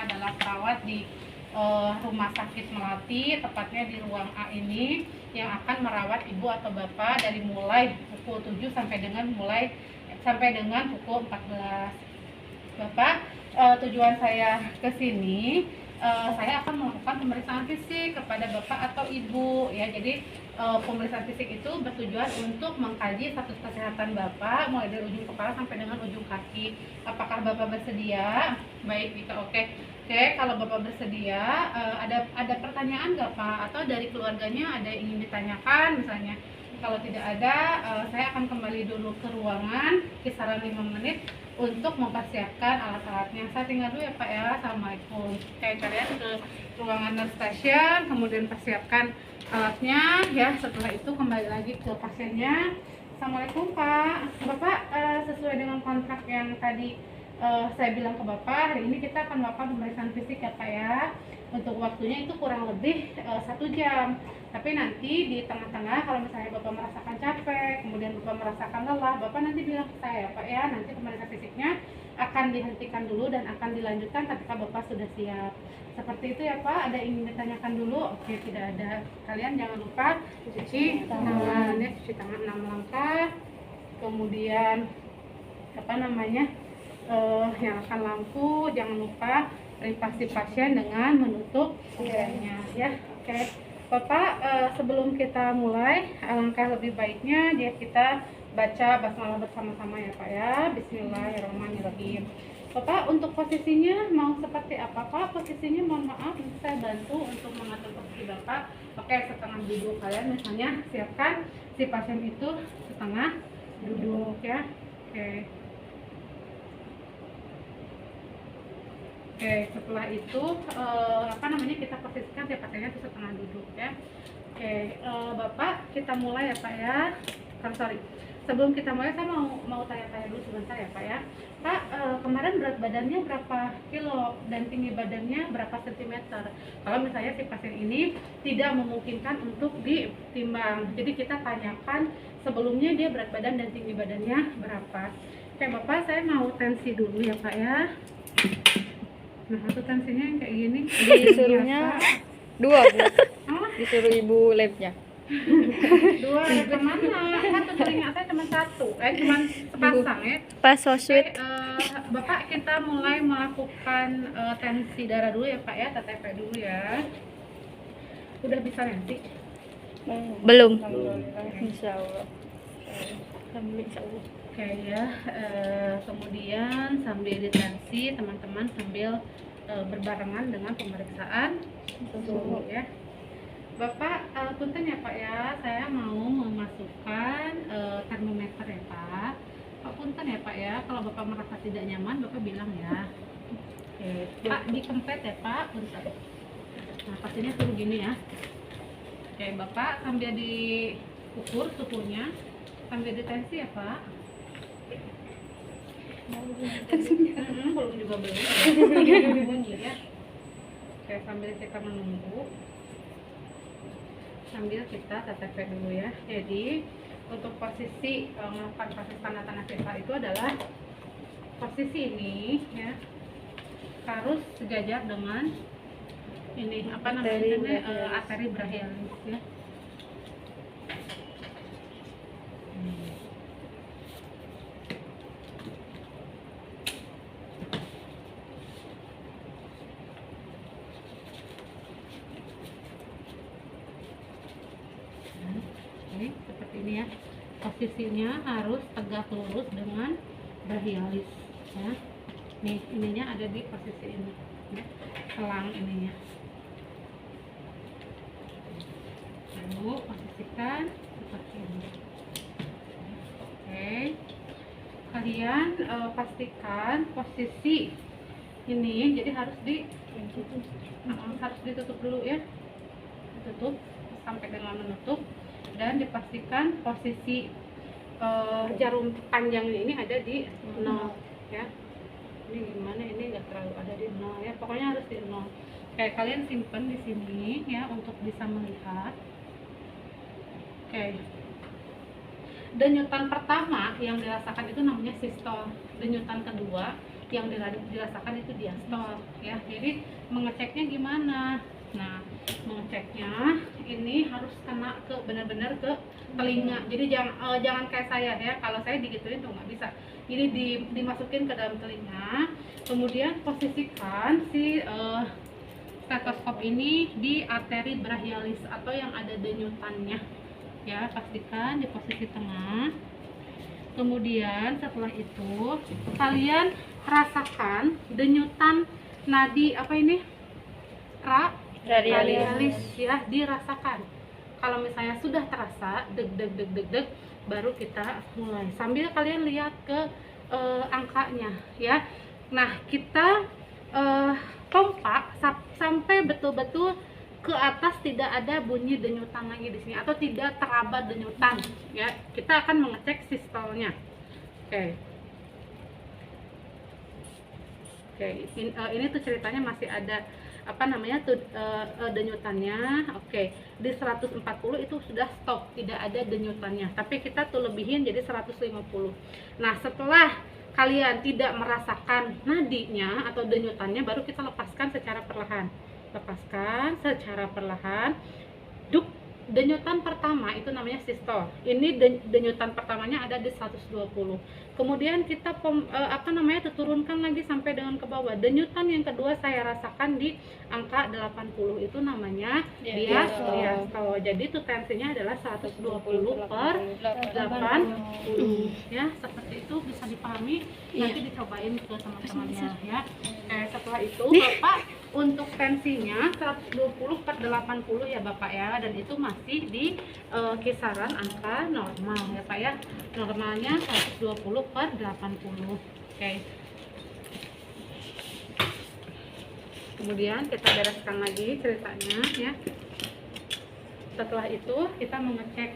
Saya adalah perawat di Rumah Sakit Melati, tepatnya di ruang A ini, yang akan merawat ibu atau bapak dari mulai pukul 7 sampai dengan pukul 14. Bapak, tujuan saya ke sini, saya akan melakukan pemeriksaan fisik kepada bapak atau ibu ya. Jadi pemeriksaan fisik itu bertujuan untuk mengkaji status kesehatan bapak mulai dari ujung kepala sampai dengan ujung kaki. Apakah bapak bersedia? Baik, jika oke. Oke, kalau bapak bersedia, ada pertanyaan nggak Pak? Atau dari keluarganya ada yang ingin ditanyakan misalnya? Kalau tidak ada, saya akan kembali dulu ke ruangan kisaran 5 menit untuk mempersiapkan alat-alatnya. Saya tinggal dulu ya Pak ya. Assalamualaikum. Oke, kalian ke ruangan nurse station, kemudian persiapkan alatnya ya. Setelah itu kembali lagi ke pasiennya. Assalamualaikum Pak. Bapak, sesuai dengan kontrak yang tadi saya bilang ke Bapak, hari ini kita akan melakukan pemeriksaan fisik ya Pak ya. Untuk waktunya itu kurang lebih 1 jam. Tapi nanti di tengah-tengah kalau misalnya Bapak merasakan capek, kemudian Bapak merasakan lelah, Bapak nanti bilang ke saya Pak ya. Nanti pemeriksaan fisiknya akan dihentikan dulu dan akan dilanjutkan ketika Bapak sudah siap. Seperti itu ya Pak. Ada yang ingin ditanyakan dulu? Oke, tidak ada. Kalian jangan lupa cuci tangan ya, cuci tangan 6 langkah. Kemudian nyalakan lampu, jangan lupa privasi pasien dengan menutup jendelanya ya. Oke Bapak, sebelum kita mulai, alangkah lebih baiknya kita baca basmalah bersama-sama ya Pak ya. Bismillahirrahmanirrahim. Bapak, untuk posisinya mau seperti apa Pak? Posisinya mohon maaf, saya bantu untuk mengatur posisi Bapak. Oke, setengah duduk. Kalian misalnya siapkan si pasien itu setengah duduk ya. Oke. Oke, setelah itu kita posisikan si pasiennya itu setengah duduk ya. Oke, Bapak, kita mulai ya Pak ya. Sebelum kita mulai saya mau tanya-tanya dulu sebentar ya Pak ya. Pak, kemarin berat badannya berapa kilo dan tinggi badannya berapa sentimeter? Kalau misalnya si pasien ini tidak memungkinkan untuk ditimbang, jadi kita tanyakan sebelumnya dia berat badan dan tinggi badannya berapa. Oke Bapak, saya mau tensi dulu ya Pak ya. Nah, satu tensinya yang kayak gini. Disuruhnya 2 Bu. Disuruh ibu labnya. 2 kemana? Kan telinga saya cuma 1. Cuma sepasang ya. Pas so sweet. Bapak, kita mulai melakukan tensi darah dulu ya Pak ya. TTP dulu ya. Udah bisa nanti? Belum. Insya Allah. Oke ya, kemudian sambil ditensi teman-teman sambil berbarengan dengan pemeriksaan suhu ya. Bapak, punten ya Pak ya, saya mau memasukkan termometer ya Pak. Pak, punten ya Pak ya, kalau Bapak merasa tidak nyaman Bapak bilang ya. Oke, Pak, dikempet ya Pak, punten. Nah, pastinya suruh gini ya. Oke Bapak, sambil diukur suhunya, sambil ditensi ya Pak. Belum juga belum bunyi ya. Oke, sambil kita menunggu, sambil kita TTP dulu ya. Jadi untuk posisi melakukan proses tanda-tanda vital itu adalah posisi ini ya, harus sejajar dengan ini arteri brachialis ya. Seperti ini ya, posisinya harus tegak lurus dengan brachialis ya. Nih, ininya ada di posisi ini ya, selang ininya. Lalu posisikan seperti ini. Oke, kalian pastikan posisi ini jadi harus ditutup dulu ya, ditutup sampai dengan menutup. Dan dipastikan posisi jarum panjang ini ada di 0 ya. Ini gimana, ini enggak terlalu ada di 0 ya, pokoknya harus di 0. Oke, kalian simpan di sini ya untuk bisa melihat. Oke, denyutan pertama yang dirasakan itu namanya sistol. Denyutan kedua yang dirasakan itu diastol ya. Jadi mengeceknya gimana? Nah, mengeceknya ini harus kena ke benar-benar ke telinga. Jadi jangan kayak saya ya. Kalau saya digituin tuh nggak bisa. Ini dimasukin ke dalam telinga. Kemudian posisikan si stetoskop ini di arteri brachialis atau yang ada denyutannya. Ya, pastikan di posisi tengah. Kemudian setelah itu kalian rasakan denyutan nadi apa ini? Radialis ya, dirasakan. Kalau misalnya sudah terasa deg deg deg deg deg, baru kita mulai. Sambil kalian lihat ke angkanya ya. Nah, kita pompa sampai betul-betul ke atas, tidak ada bunyi denyutan lagi di sini atau tidak teraba denyutan ya. Kita akan mengecek sistolnya. Oke, ini tuh ceritanya masih ada apa namanya tuh denyutannya. Oke, di 140 itu sudah stop, tidak ada denyutannya, tapi kita tuh lebihin jadi 150. Nah, setelah kalian tidak merasakan nadinya atau denyutannya, baru kita lepaskan secara perlahan. Duk, denyutan pertama itu namanya sistol. Ini denyutan pertamanya ada di 120. Kemudian kita turunkan lagi sampai dengan ke bawah. Denyutan yang kedua saya rasakan di angka 80, itu namanya diastol. Jadi itu tensinya adalah 120/80 ya. Seperti itu bisa dipahami. Nanti dicobain ke teman-temannya ya. Setelah itu Bapak untuk tensinya 120/80 ya Bapak ya, dan itu masih di kisaran angka normal ya Pak ya. Normalnya 120/80. Oke. Kemudian kita bereskan lagi ceritanya ya. Setelah itu kita mengecek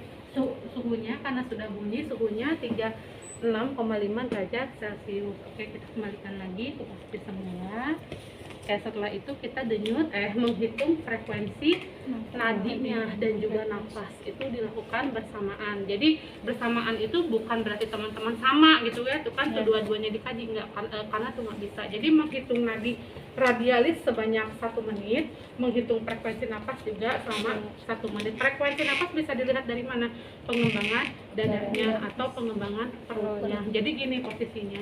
suhunya, karena sudah bunyi suhunya 36,5 derajat Celcius. Oke, kita kembalikan lagi ke posisi semula. Setelah itu kita menghitung frekuensi nadinya dan juga nafas, itu dilakukan bersamaan. Jadi bersamaan itu bukan berarti teman-teman sama gitu ya, itu kan kedua-duanya dikaji, enggak, karena itu nggak bisa. Jadi menghitung nadi radialis sebanyak 1 menit, menghitung frekuensi nafas juga selama 1 menit. Frekuensi nafas bisa dilihat dari mana? Pengembangan dadanya atau pengembangan perutnya. Jadi gini posisinya.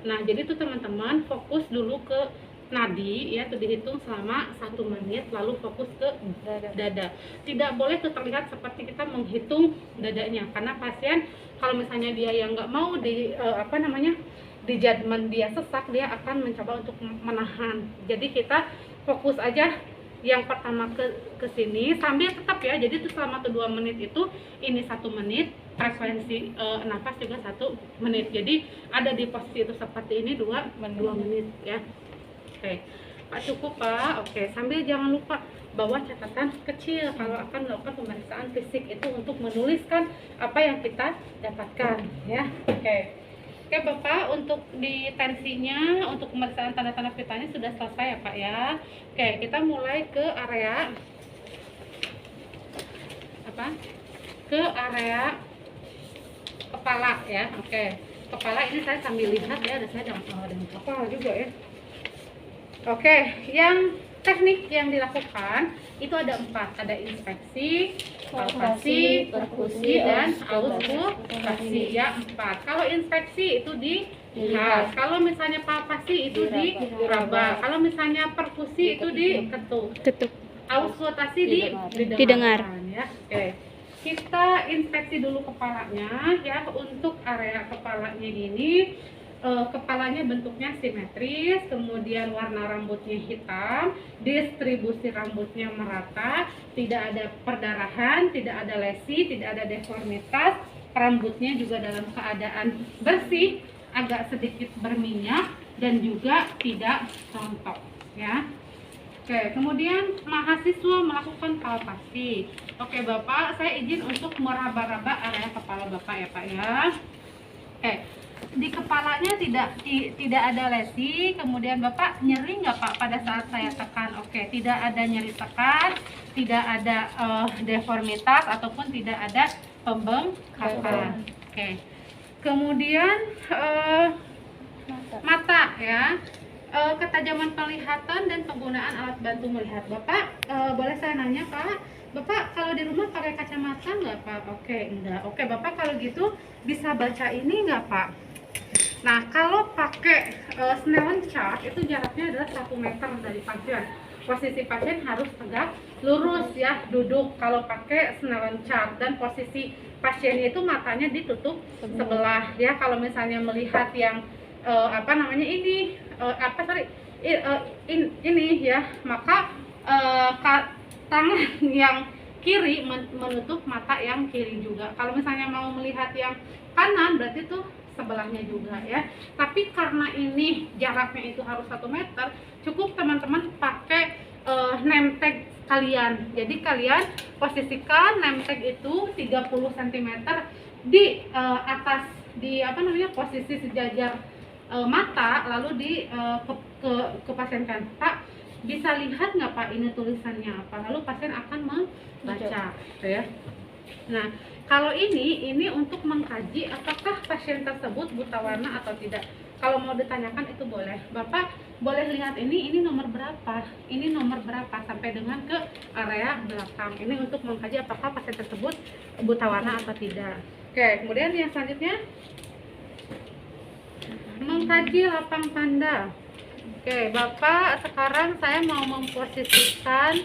Nah, jadi tuh teman-teman fokus dulu ke nadi ya, itu dihitung selama 1 menit, lalu fokus ke dada. Tidak boleh terlihat seperti kita menghitung dadanya, karena pasien kalau misalnya dia yang nggak mau di judgement dia sesak, dia akan mencoba untuk menahan. Jadi kita fokus aja yang pertama ke sini sambil tetap ya. Jadi itu selama 2 menit itu, ini 1 menit, frekuensi nafas juga 1 menit. Jadi ada di posisi itu seperti ini 2 menit ya. Oke, Pak, cukup Pak. Oke, sambil jangan lupa bawa catatan kecil kalau akan melakukan pemeriksaan fisik itu, untuk menuliskan apa yang kita dapatkan ya. Oke Bapak, untuk di tensinya, untuk pemeriksaan tanda-tanda vitanya sudah selesai ya Pak ya. Oke, kita mulai ke area kepala ya. Oke, kepala ini saya sambil lihat ya, dan saya dengan kepala juga ya. Oke, yang teknik yang dilakukan itu ada 4, ada inspeksi, palpasi, perkusi, dan auskultasi ya, 4. Kalau inspeksi itu dilihat, kalau misalnya palpasi itu diraba, kalau misalnya perkusi itu diketuk, auskultasi didengar ya. Oke, kita inspeksi dulu kepalanya ya. Untuk area kepalanya ini, kepalanya bentuknya simetris, kemudian warna rambutnya hitam, distribusi rambutnya merata, tidak ada perdarahan, tidak ada lesi, tidak ada deformitas, rambutnya juga dalam keadaan bersih, agak sedikit berminyak, dan juga tidak rontok ya. Oke, kemudian mahasiswa melakukan palpasi. Oke Bapak, saya izin untuk meraba-raba area kepala Bapak ya Pak ya. Oke, di kepalanya tidak ada lesi. Kemudian Bapak nyeri nggak Pak pada saat saya tekan? Oke, tidak ada nyeri tekan, tidak ada deformitas ataupun tidak ada pembengkakan. Oke, kemudian Mata ya. Ketajaman penglihatan dan penggunaan alat bantu melihat. Bapak, boleh saya nanya Pak, Bapak kalau di rumah pakai kacamata nggak Pak? Oke, enggak. Oke, Bapak kalau gitu bisa baca ini nggak Pak? Nah, kalau pakai Snellen chart itu jaraknya adalah 1 meter dari pasien. Posisi pasien harus tegak lurus ya, duduk kalau pakai Snellen chart, dan posisi pasiennya itu matanya ditutup sebelah ya. Kalau misalnya melihat yang apa namanya ini ini ya, maka tangan yang kiri menutup mata yang kiri juga. Kalau misalnya mau melihat yang kanan berarti tuh sebelahnya juga ya. Tapi karena ini jaraknya itu harus 1 meter, cukup teman-teman pakai name tag kalian. Jadi kalian posisikan name tag itu 30 cm di atas, di apa namanya, posisi sejajar mata, lalu di ke pasien kan, Pak bisa lihat nggak Pak ini tulisannya apa, lalu pasien akan membaca gitu ya. Nah, kalau ini untuk mengkaji apakah pasien tersebut buta warna atau tidak. Kalau mau ditanyakan itu boleh, Bapak boleh lihat ini nomor berapa, ini nomor berapa, sampai dengan ke area belakang. Ini untuk mengkaji apakah pasien tersebut buta warna atau tidak. Oke, kemudian yang selanjutnya mengkaji lapang tanda. Oke, Bapak, sekarang saya mau memposisikan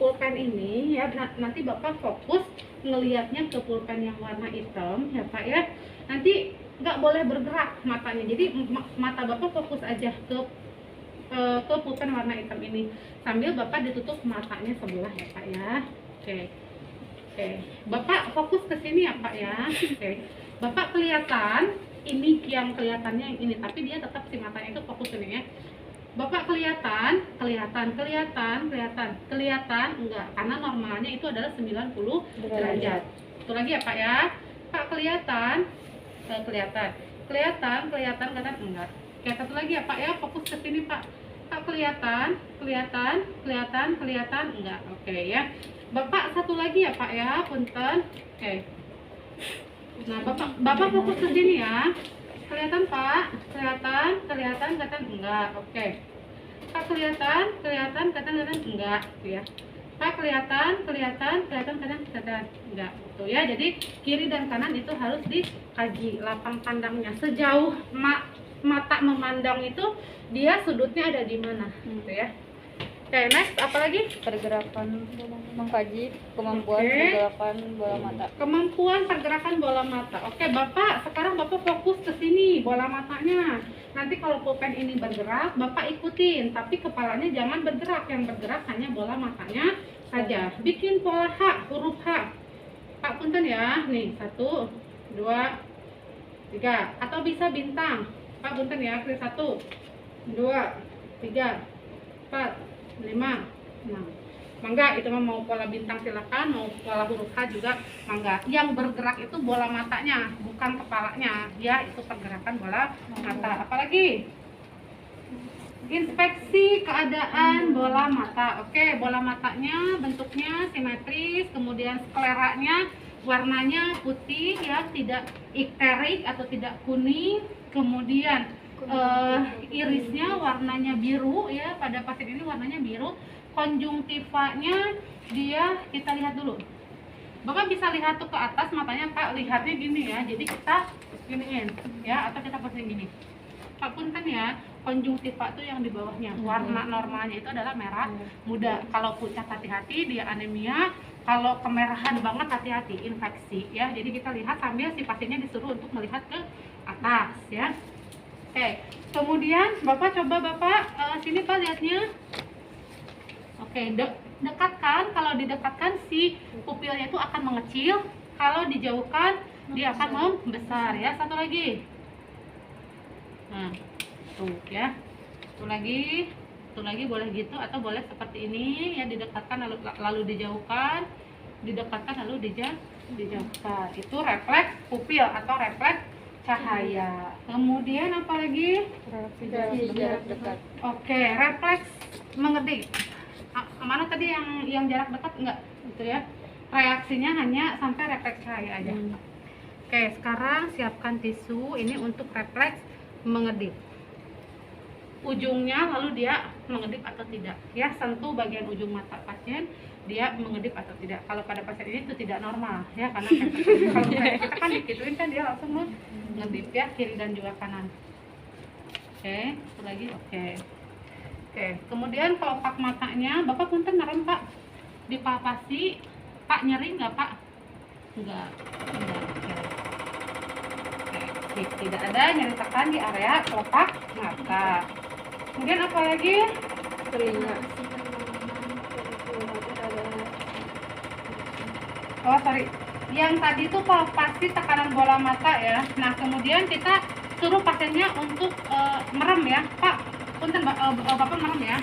pulpen ini ya. Nanti Bapak fokus ngelihatnya ke pulpen yang warna hitam ya Pak ya. Nanti nggak boleh bergerak matanya. Jadi mata Bapak fokus aja ke pulpen warna hitam ini, sambil Bapak ditutup matanya sebelah ya Pak ya. Oke. Oke, Bapak fokus ke sini ya Pak ya. Oke. Bapak kelihatan ini yang kelihatannya yang ini, tapi dia tetap si matanya itu fokus ini ya. Bapak kelihatan enggak, karena normalnya itu adalah 90 derajat. Itu lagi ya Pak ya. Pak kelihatan enggak. Oke, satu lagi ya Pak ya, fokus ke sini Pak. Pak kelihatan enggak. Oke ya. Bapak satu lagi ya Pak ya, punten. Oke. Nah, Bapak fokus ke sini ya. Kelihatan Pak? Kelihatan enggak. Oke. Pak kelihatan enggak, gitu ya. Pak kelihatan enggak, gitu ya. Jadi kiri dan kanan itu harus dikaji lapang pandangnya. Sejauh mata memandang itu dia sudutnya ada di mana, gitu ya. Oke, next apalagi? Pergerakan, mengkaji kemampuan Oke. pergerakan bola mata. Kemampuan pergerakan bola mata. Oke, Bapak, sekarang Bapak fokus ke sini bola matanya. Nanti kalau pulpen ini bergerak, Bapak ikutin, tapi kepalanya jangan bergerak. Yang bergerak hanya bola matanya saja. Bikin pola H, huruf H. Pak punten ya. Nih, 1 2 3, atau bisa bintang. Pak punten ya, 1 2 3 4 5 6. Mangga, itu mau pola bintang silakan, mau pola huruf H juga mangga. Yang bergerak itu bola matanya, bukan kepalanya ya. Itu pergerakan bola mata. Apalagi inspeksi keadaan bola mata. Oke, bola matanya bentuknya simetris, kemudian skleranya warnanya putih ya, tidak ikterik atau tidak kuning. Kemudian irisnya warnanya biru ya, pada pasien ini warnanya biru. Konjungtivanya dia, kita lihat dulu. Bapak bisa lihat tuh ke atas matanya Pak, lihatnya gini ya. Jadi kita giniin ya, atau kita posting gini. Pak punten ya, konjungtiva tuh yang di bawahnya. Warna normalnya itu adalah merah muda. Kalau pucat hati-hati, dia anemia. Kalau kemerahan banget hati-hati, infeksi ya. Jadi kita lihat sambil si pasiennya disuruh untuk melihat ke atas ya. Oke, kemudian Bapak coba sini Pak lihatnya. Oke, dekatkan. Kalau didekatkan si pupilnya itu akan mengecil. Kalau dijauhkan dia akan membesar ya. Satu lagi. Nah, tuh ya. Satu lagi boleh gitu, atau boleh seperti ini ya, didekatkan lalu dijauhkan, didekatkan lalu dijauhkan. Itu refleks pupil atau refleks cahaya. Kemudian apa lagi? Jarak dekat. Oke, refleks mengerti. Mana tadi yang jarak dekat enggak gitu ya. Reaksinya hanya sampai refleks cahaya aja. Oke, sekarang siapkan tisu ini untuk refleks mengedip ujungnya, lalu dia mengedip atau tidak ya. Sentuh bagian ujung mata pasien, dia mengedip atau tidak. Kalau pada pasien ini itu tidak normal ya, karena kalau kayak kita kan dikituin kan dia langsung mengedip ya, kiri dan juga kanan. Oke, satu lagi. Oke, kemudian kelopak matanya, Bapak punten merem Pak, dipalpasi. Pak, nyeri nggak Pak? Enggak. Oke, tidak ada nyeri tekan di area kelopak mata. Kemudian apa lagi? Telinga. Oh sorry, yang tadi itu palpasi tekanan bola mata ya. Nah kemudian kita suruh pasiennya untuk merem ya, Pak. Punten Bapak merem ya.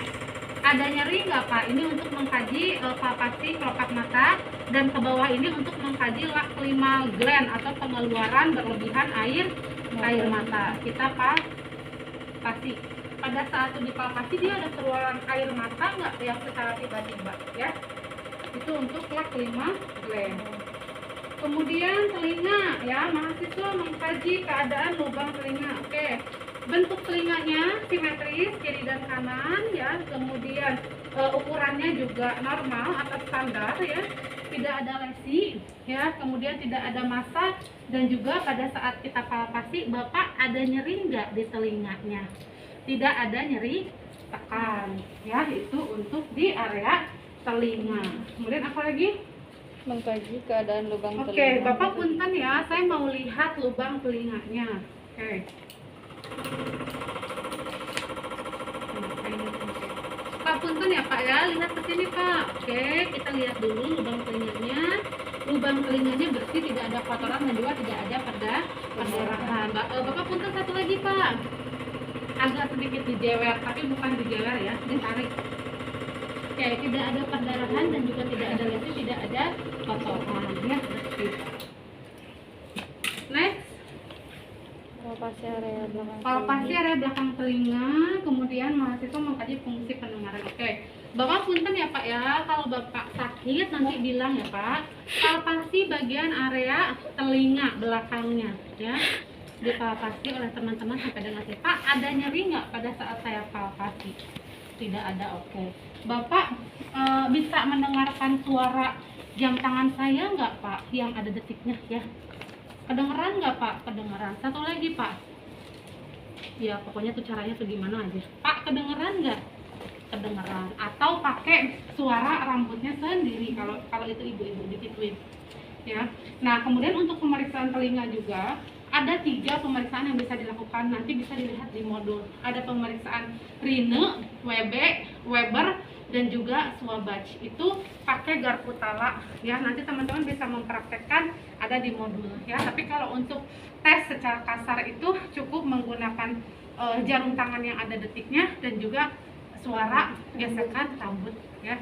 Ada nyeri nggak Pak? Ini untuk mengkaji palpasi kelopak mata, dan ke bawah ini untuk mengkaji lacrimal gland atau pengeluaran berlebihan air mata. Kita palpasi. Pada saat itu dipalpasi dia ada keluaran air mata nggak yang secara tiba-tiba ya? Itu untuk lacrimal gland. Kemudian telinga ya, mahasiswa mengkaji keadaan lubang telinga. Oke, bentuk telinganya simetris kiri dan kanan ya. Kemudian ukurannya juga normal atau standar ya, tidak ada lesi ya. Kemudian tidak ada massa, dan juga pada saat kita palpasi, Bapak ada nyeri nggak di telinganya? Tidak ada nyeri tekan ya. Itu untuk di area telinga. Kemudian apa lagi? Mengkaji keadaan lubang Oke, telinga. Bapak punten ya, saya mau lihat lubang telinganya. Oke. Pak punten ya Pak ya, lihat ke sini Pak. Oke, kita lihat dulu lubang telinganya. Lubang telinganya bersih, tidak ada kotoran dan juga tidak ada perdarahan. Bapak punten satu lagi Pak. Agak sedikit dijewer, tapi bukan dijewer ya, ditarik. Oke, tidak ada perdarahan dan juga tidak ada lesi, tidak ada kotoran ya, bersih. Next, Palpasi area belakang. palpasi area belakang telinga. Kemudian mahasiswa mengkaji fungsi pendengaran. Oke, Bapak punten ya Pak ya, kalau Bapak sakit nanti bilang ya Pak. Palpasi bagian area telinga belakangnya ya, dipalpasi oleh teman-teman sampai dengan sini. Pak, ada nyeri nggak pada saat saya palpasi? Tidak ada. Oke, Bapak bisa mendengarkan suara jam tangan saya nggak Pak, yang ada detiknya ya? Kedengeran nggak Pak? Kedengeran. Satu lagi Pak, ya pokoknya tuh caranya tuh gimana aja. Pak, kedengeran nggak? Kedengeran. Atau pakai suara rambutnya sendiri kalau itu ibu-ibu dikituin ya. Nah kemudian untuk pemeriksaan telinga juga ada 3 pemeriksaan yang bisa dilakukan, nanti bisa dilihat di modul. Ada pemeriksaan Rine, Weber, dan juga Swabach. Itu pakai garpu tala ya. Nanti teman-teman bisa mempraktekkan, ada di modul ya. Tapi kalau untuk tes secara kasar itu cukup menggunakan jarum tangan yang ada detiknya dan juga suara gesekan rambut ya.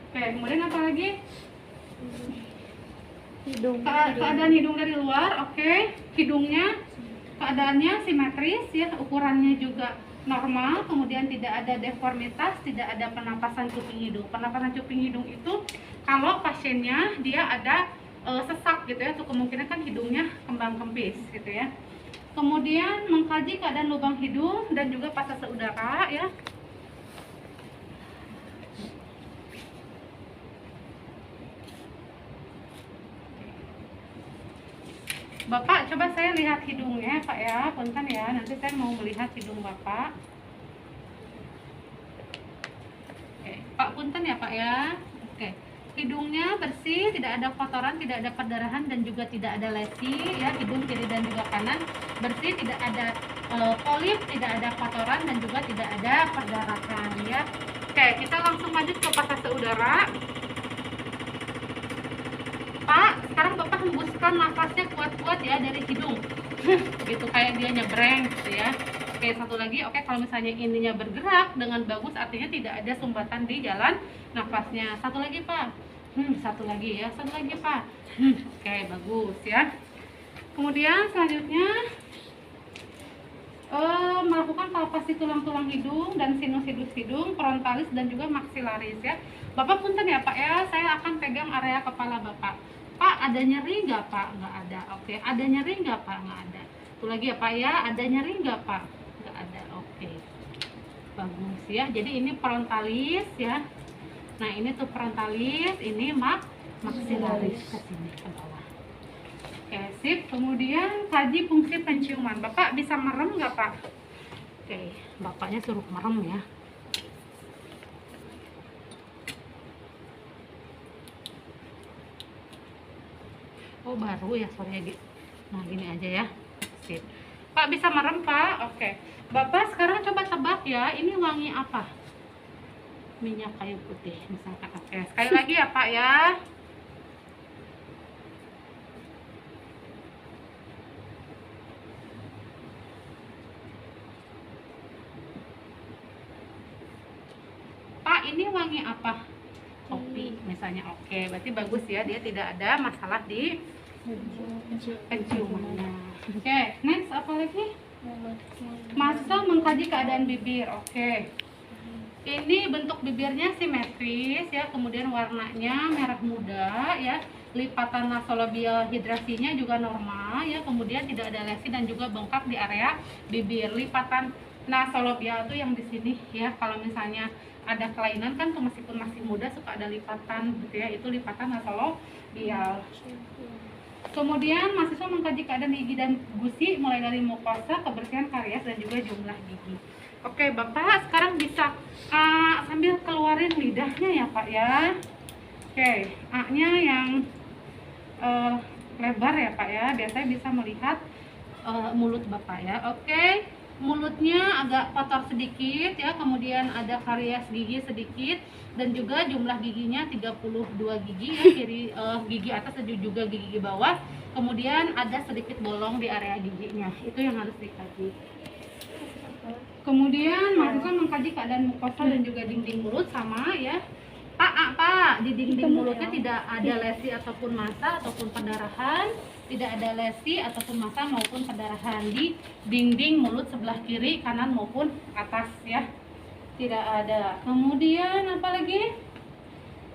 Oke, kemudian apa lagi? Hidung. Keadaan hidung dari luar. Oke, hidungnya keadaannya simetris ya, ukurannya juga normal, kemudian tidak ada deformitas, tidak ada penapasan cuping hidung. Penapasan cuping hidung itu kalau pasiennya dia ada sesak gitu ya, itu kemungkinan kan hidungnya kembang kempis gitu ya. Kemudian mengkaji keadaan lubang hidung dan juga pasase udara ya. Bapak, coba saya lihat hidungnya Pak ya, punten ya, nanti saya mau melihat hidung Bapak. Oke, Pak punten ya Pak ya. Oke, hidungnya bersih, tidak ada kotoran, tidak ada perdarahan dan juga tidak ada lesi ya. Hidung kiri dan juga kanan bersih, tidak ada polip, tidak ada kotoran dan juga tidak ada perdarahan ya. Oke, kita langsung lanjut ke pasase udara. Pak, sekarang Bapak hembuskan nafasnya kuat-kuat ya dari hidung. Gitu kayak dia nyebreng gitu ya. Oke, satu lagi. Oke, kalau misalnya ininya bergerak dengan bagus, artinya tidak ada sumbatan di jalan nafasnya. Satu lagi Pak. Satu lagi ya. Satu lagi Pak. Oke, bagus ya. Kemudian selanjutnya melakukan palpasi tulang-tulang hidung dan sinus hidung, frontalis dan juga maksilaris ya. Bapak punten ya Pak ya, saya akan pegang area kepala Bapak. Pak, ada nyeri nggak Pak? Nggak ada. Oke, ada nyeri nggak Pak? Nggak ada. Satu lagi ya Pak ya, ada nyeri nggak Pak? Nggak ada, oke. Bagus ya, jadi ini frontalis ya. Nah ini tuh frontalis, ini maxillaris ke sini ke bawah. Oke, sip. Kemudian kaji fungsi penciuman. Bapak bisa merem nggak Pak? Oke, bapaknya suruh merem ya. Oh baru ya, sorry ya. Nah gini aja ya. Sip. Pak bisa merem Pak? Oke. Bapak sekarang coba tebak ya, ini wangi apa? Minyak kayu putih misalkan. Oke, sekali lagi ya Pak ya. Pak ini wangi apa? Kopi misalnya. Oke, berarti bagus ya, dia tidak ada masalah di penciumannya. Oke, next apa lagi? Masa mengkaji keadaan bibir. Oke. Ini bentuk bibirnya simetris ya, kemudian warnanya merah muda ya, lipatan nasolabial hidrasinya juga normal ya, kemudian tidak ada lesi dan juga bengkak di area bibir. Lipatan nasolabial itu yang di sini ya, kalau misalnya ada kelainan kan tuh meskipun masih muda suka ada lipatan gitu ya, itu lipatan nasolabial. Kemudian mahasiswa mengkaji keadaan gigi dan gusi mulai dari mukosa, kebersihan karies dan juga jumlah gigi. Oke Bapak sekarang bisa sambil keluarin lidahnya ya Pak ya. Oke, A-nya yang lebar ya Pak ya, biasanya bisa melihat mulut Bapak ya. Oke, mulutnya agak kotor sedikit ya, kemudian ada karies gigi sedikit dan juga jumlah giginya 32 gigi ya, kiri gigi atas dan juga gigi bawah. Kemudian ada sedikit bolong di area giginya, itu yang harus dikaji. Kemudian mahasiswa mengkaji keadaan mukosa dan juga dinding mulut sama ya. Pak, di dinding mulutnya tidak ada lesi ataupun massa ataupun pendarahan, tidak ada lesi ataupun massa maupun pendarahan di dinding mulut sebelah kiri, kanan maupun atas ya. Tidak ada. Kemudian apa lagi?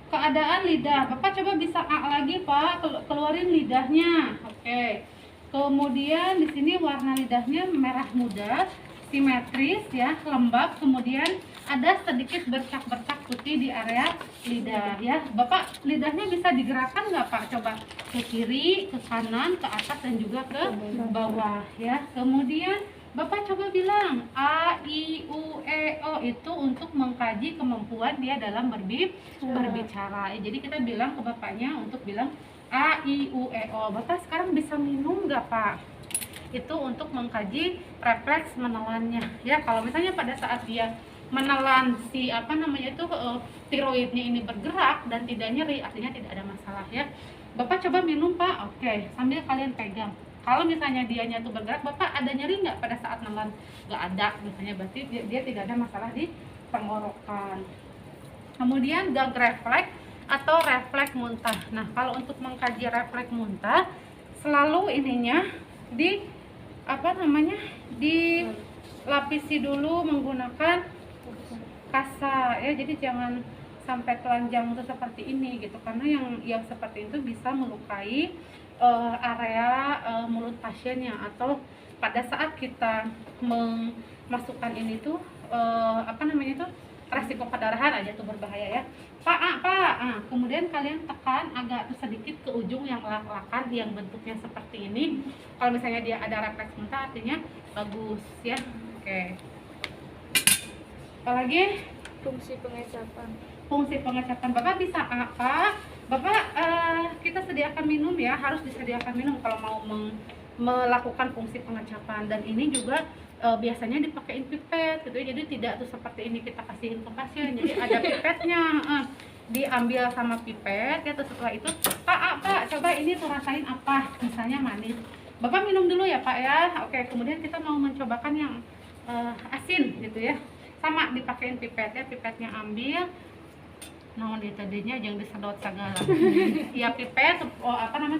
Keadaan lidah. Bapak coba bisa A lagi Pak, keluarin lidahnya. Oke. Kemudian di sini warna lidahnya merah muda, simetris ya, lembab, kemudian ada sedikit bercak-bercak putih di area lidah ya. Bapak lidahnya bisa digerakkan nggak Pak? Coba ke kiri, ke kanan, ke atas dan juga ke bawah ya. Kemudian Bapak coba bilang A, I, U, E, O itu untuk mengkaji kemampuan dia dalam berbicara. Jadi kita bilang ke Bapaknya untuk bilang A, I, U, E, O. Bapak sekarang bisa minum nggak Pak? Itu untuk mengkaji refleks menelannya ya. Kalau misalnya pada saat dia menelan si tiroidnya ini bergerak dan tidak nyeri, artinya tidak ada masalah ya. Bapak coba minum Pak. Oke, sambil kalian pegang. Kalau misalnya dianya itu bergerak, Bapak ada nyeri nggak pada saat nelan? Nggak ada, misalnya berarti dia tidak ada masalah di tenggorokan. Kemudian gag refleks atau refleks muntah. Nah, kalau untuk mengkaji refleks muntah, selalu ininya dilapisi dulu menggunakan kasa ya, jadi jangan sampai telanjang itu seperti ini gitu, karena yang seperti itu bisa melukai area mulut pasiennya, atau pada saat kita memasukkan ini tuh resiko pendarahan aja tuh berbahaya ya Pak. Kemudian kalian tekan agak sedikit ke ujung yang lak-lakan yang bentuknya seperti ini. Kalau misalnya dia ada refleks muntah artinya bagus ya. Oke. Apalagi Fungsi pengecapan. fungsi pengecapan Bapak bisa apa? Bapak kita sediakan minum ya, harus disediakan minum kalau mau melakukan fungsi pengecapan, dan ini juga biasanya dipakein pipet gitu ya, jadi tidak tuh seperti ini kita kasihin ke pasien, jadi ada pipetnya, diambil sama pipet ya. Terus setelah itu Pak coba ini tuh rasain apa, misalnya manis, Bapak minum dulu ya Pak ya. Oke, kemudian kita mau mencobakan yang asin gitu ya, sama dipakein pipet ya, pipetnya ambil. Nah, di tadinya jangan disedot segala. Ya pipet,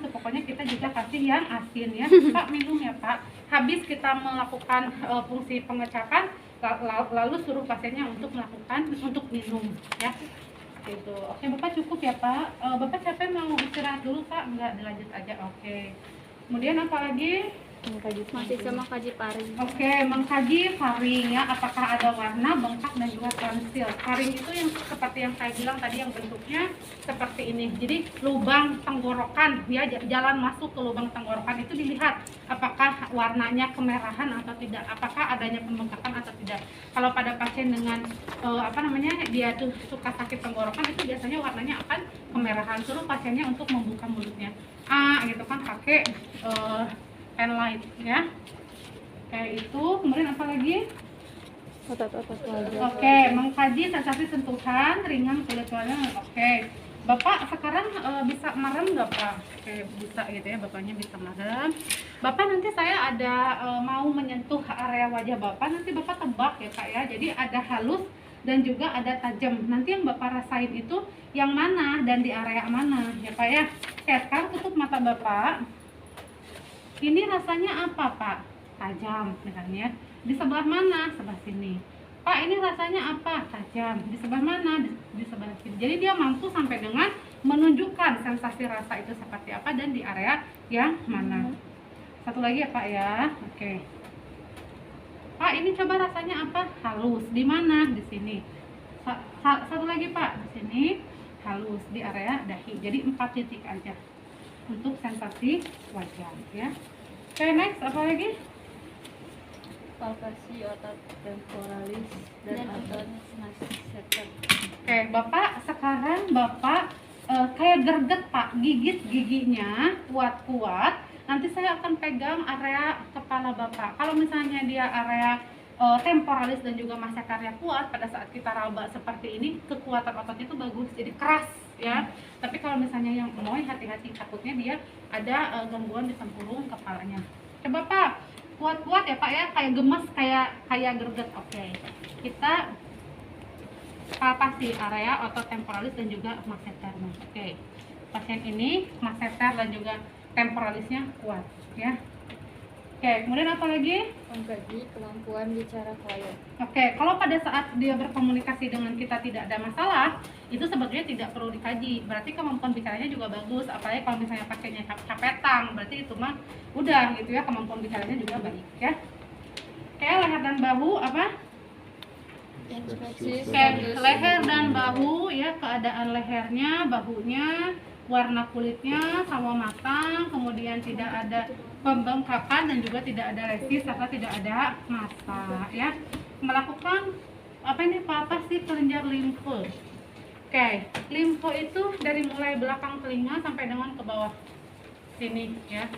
pokoknya kita juga kasih yang asin ya. Pak minum ya Pak. Habis kita melakukan fungsi pengecapan, lalu suruh pasiennya untuk minum ya. Gitu. Oke Bapak cukup ya Pak. Bapak capek mau istirahat dulu Pak? Enggak, dilanjut aja. Oke. Kemudian apa lagi? Mengkaji Masih sama kaji paring. Oke, mengkaji faring ya, apakah ada warna, bengkak, dan juga tonsil. Faring itu yang seperti yang saya bilang tadi, yang bentuknya seperti ini. Jadi lubang tenggorokan ya, jalan masuk ke lubang tenggorokan itu dilihat apakah warnanya kemerahan atau tidak, apakah adanya pembengkakan atau tidak. Kalau pada pasien dengan dia tuh suka sakit tenggorokan, itu biasanya warnanya akan kemerahan. Suruh pasiennya untuk membuka mulutnya, gitu kan, pakai pen light ya, kayak itu. Kemudian apa lagi? otot-otot wajah. Oke, mengkaji sensasi sentuhan ringan kulit wajah. Oke, Bapak sekarang bisa merem nggak Pak? Oke, bisa gitu ya, Bapaknya bisa merem. Bapak nanti saya ada mau menyentuh area wajah Bapak, nanti Bapak tebak ya Pak ya. Jadi ada halus dan juga ada tajam. Nanti yang Bapak rasain itu yang mana dan di area mana ya Pak ya. Oke, sekarang tutup mata Bapak. Ini rasanya apa Pak? Tajam misalnya. Di sebelah mana? Sebelah sini. Pak, ini rasanya apa? Tajam. Di sebelah mana? Di sebelah sini. Jadi dia mampu sampai dengan menunjukkan sensasi rasa itu seperti apa dan di area yang mana. Satu lagi ya Pak ya. Oke. Pak, ini coba rasanya apa? Halus. Di mana? Di sini. Satu lagi Pak, di sini halus di area dahi. Jadi 4 titik aja untuk sensasi wajah ya. Oke, next apa lagi? Palpasi otot temporalis dan otot masseter. Oke, Bapak sekarang Bapak kayak gerget Pak, gigit giginya kuat-kuat. Nanti saya akan pegang area kepala Bapak. Kalau misalnya dia area temporalis dan juga masseternya kuat, pada saat kita raba seperti ini, kekuatan ototnya itu bagus, jadi keras ya. Tapi kalau misalnya yang moy, hati-hati, takutnya dia ada gangguan di tempurung kepalanya. Coba Pak, kuat-kuat ya Pak ya, kayak gemes, kayak gerget. Oke, kita palpasi area otot temporalis dan juga masseternya. Oke, pasien ini masseter dan juga temporalisnya kuat ya. Oke, kemudian apa lagi? Mengkaji kemampuan bicara klien. Oke, kalau pada saat dia berkomunikasi dengan kita tidak ada masalah, itu sebetulnya tidak perlu dikaji. Berarti kemampuan bicaranya juga bagus. Apalagi kalau misalnya pakainya capetang, berarti itu mah udah gitu ya, kemampuan bicaranya juga baik ya. Oke, leher dan bahu apa? Inspeksi Oke, leher dan bahu ya, keadaan lehernya, bahunya, warna kulitnya sama matang, kemudian tidak ada pembengkakan dan juga tidak ada lesi serta tidak ada massa ya. Melakukan apa sih kelenjar limfe. Oke, limfe itu dari mulai belakang telinga sampai dengan ke bawah sini ya.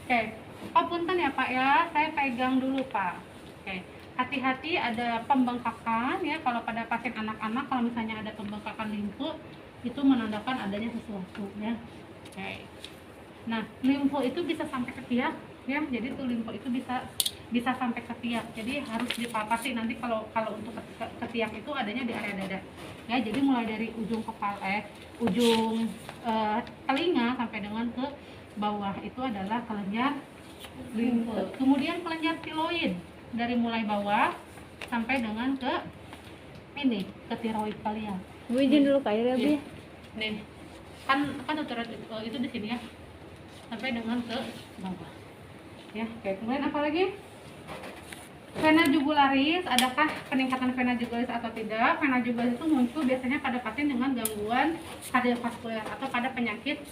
Oke, punten ya Pak ya, saya pegang dulu Pak. Oke, hati-hati ada pembengkakan ya. Kalau pada pasien anak-anak, kalau misalnya ada pembengkakan limfe, itu menandakan adanya sesuatu ya. Oke. Nah, limfo itu bisa sampai ke tiak ya. Jadi tuh limfo itu bisa sampai ke tiak. Jadi harus dipalpasi nanti kalau untuk ke tiak itu adanya di area dada. Ya, jadi mulai dari ujung kepala ujung telinga sampai dengan ke bawah itu adalah kelenjar limfo. Kemudian kelenjar tiroid dari mulai bawah sampai dengan ke ini, ke tiroid kalian. Bu izin dulu Kak ya, Bi. Nih, kan itu di sini ya, sampai dengan ke bawah ya. Oke, kemudian apa lagi? Vena jugularis, adakah peningkatan vena jugularis atau tidak? Vena jugularis itu muncul biasanya pada pasien dengan gangguan kardiovaskuler atau pada penyakit